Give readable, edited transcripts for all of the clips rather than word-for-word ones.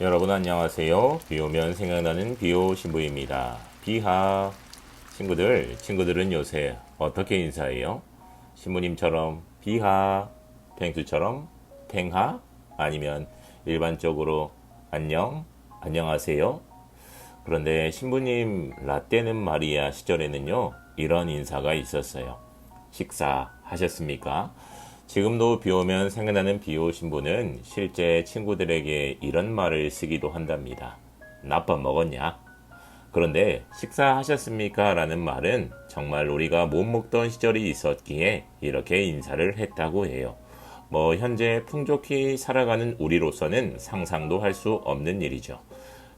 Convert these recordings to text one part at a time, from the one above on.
여러분 안녕하세요. 비 오면 생각나는 비오 신부입니다. 비하. 친구들은 요새 어떻게 인사해요? 신부님처럼 비하, 펭수처럼 팽하, 아니면 일반적으로 안녕, 안녕하세요? 그런데 신부님 라떼는 마리아 시절에는요, 이런 인사가 있었어요. 식사하셨습니까? 지금도 비 오면 생각나는 비오 신부는 실제 친구들에게 이런 말을 쓰기도 한답니다. 나밥 먹었냐? 그런데 식사하셨습니까? 라는 말은 정말 우리가 못 먹던 시절이 있었기에 이렇게 인사를 했다고 해요. 현재 풍족히 살아가는 우리로서는 상상도 할 수 없는 일이죠.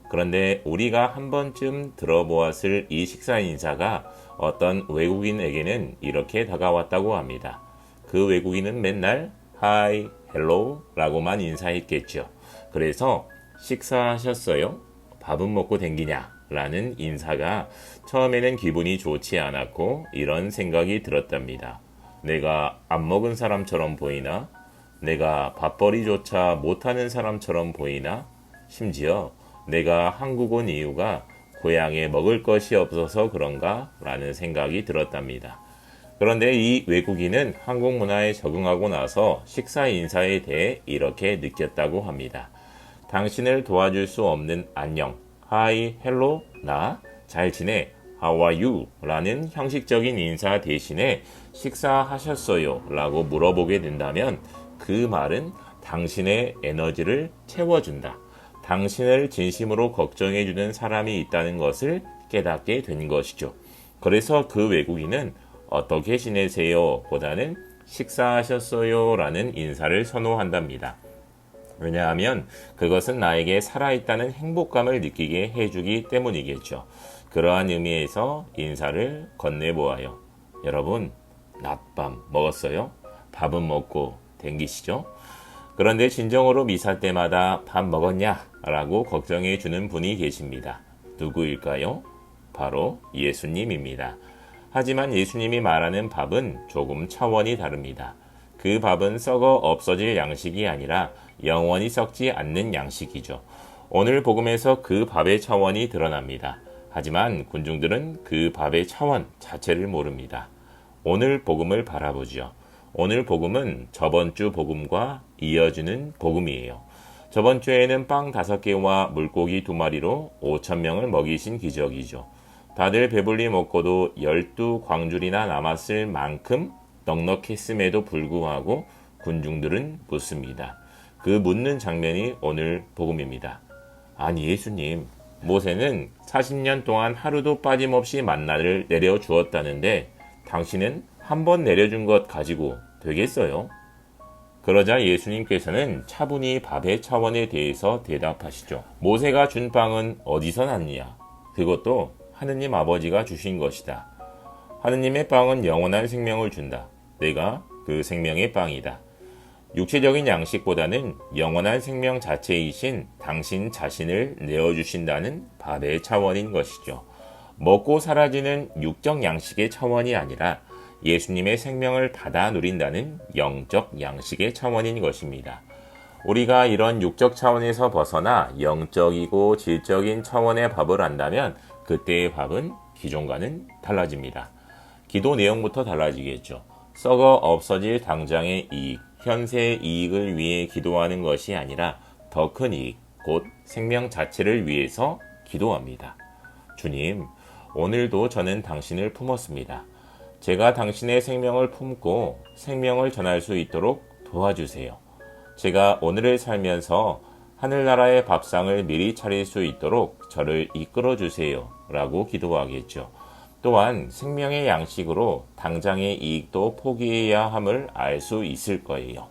그런데 우리가 한 번쯤 들어보았을 이 식사 인사가 어떤 외국인에게는 이렇게 다가왔다고 합니다. 그 외국인은 맨날 Hi, Hello 라고만 인사했겠죠. 그래서 식사하셨어요? 밥은 먹고 댕기냐? 라는 인사가 처음에는 기분이 좋지 않았고 이런 생각이 들었답니다. 내가 안 먹은 사람처럼 보이나? 내가 밥벌이조차 못하는 사람처럼 보이나? 심지어 내가 한국 온 이유가 고향에 먹을 것이 없어서 그런가? 라는 생각이 들었답니다. 그런데 이 외국인은 한국 문화에 적응하고 나서 식사 인사에 대해 이렇게 느꼈다고 합니다. 당신을 도와줄 수 없는 안녕, Hi, Hello, 나, 잘 지내, How are you? 라는 형식적인 인사 대신에 식사하셨어요? 라고 물어보게 된다면 그 말은 당신의 에너지를 채워준다. 당신을 진심으로 걱정해주는 사람이 있다는 것을 깨닫게 된 것이죠. 그래서 그 외국인은 어떻게 지내세요? 보다는 식사하셨어요? 라는 인사를 선호한답니다. 왜냐하면 그것은 나에게 살아있다는 행복감을 느끼게 해주기 때문이겠죠. 그러한 의미에서 인사를 건네보아요. 여러분, 낮밥 먹었어요? 밥은 먹고 댕기시죠? 그런데 진정으로 미사 때마다 밥 먹었냐? 라고 걱정해 주는 분이 계십니다. 누구일까요? 바로 예수님입니다. 하지만 예수님이 말하는 밥은 조금 차원이 다릅니다. 그 밥은 썩어 없어질 양식이 아니라 영원히 썩지 않는 양식이죠. 오늘 복음에서 그 밥의 차원이 드러납니다. 하지만 군중들은 그 밥의 차원 자체를 모릅니다. 오늘 복음을 바라보죠. 오늘 복음은 저번 주 복음과 이어지는 복음이에요. 저번 주에는 빵 5개와 물고기 2마리로 5,000명을 먹이신 기적이죠. 다들 배불리 먹고도 12광줄이나 남았을 만큼 넉넉했음에도 불구하고 군중들은 묻습니다. 그 묻는 장면이 오늘 복음입니다. 아니 예수님, 모세는 40년 동안 하루도 빠짐없이 만나를 내려주었다는데 당신은 한 번 내려준 것 가지고 되겠어요? 그러자 예수님께서는 차분히 밥의 차원에 대해서 대답하시죠. 모세가 준 빵은 어디서 났느냐? 그것도 하느님 아버지가 주신 것이다. 하느님의 빵은 영원한 생명을 준다. 내가 그 생명의 빵이다. 육체적인 양식보다는 영원한 생명 자체이신 당신 자신을 내어주신다는 밥의 차원인 것이죠. 먹고 사라지는 육적 양식의 차원이 아니라 예수님의 생명을 받아 누린다는 영적 양식의 차원인 것입니다. 우리가 이런 육적 차원에서 벗어나 영적이고 질적인 차원의 밥을 안다면 그때의 밥은 기존과는 달라집니다. 기도 내용부터 달라지겠죠. 썩어 없어질 당장의 이익, 현세의 이익을 위해 기도하는 것이 아니라 더 큰 이익, 곧 생명 자체를 위해서 기도합니다. 주님, 오늘도 저는 당신을 품었습니다. 제가 당신의 생명을 품고 생명을 전할 수 있도록 도와주세요. 제가 오늘을 살면서 하늘나라의 밥상을 미리 차릴 수 있도록 저를 이끌어 주세요. 라고 기도하겠죠. 또한 생명의 양식으로 당장의 이익도 포기해야 함을 알 수 있을 거예요.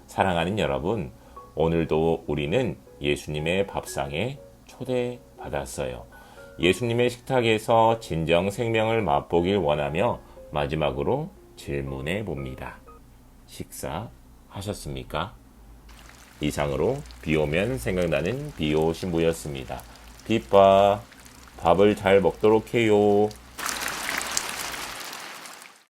사랑하는 여러분, 오늘도 우리는 예수님의 밥상에 초대받았어요. 예수님의 식탁에서 진정 생명을 맛보길 원하며 마지막으로 질문해 봅니다. 식사하셨습니까? 이상으로 비 오면 생각나는 비오 신부였습니다. 빛봐, 밥을 잘 먹도록 해요.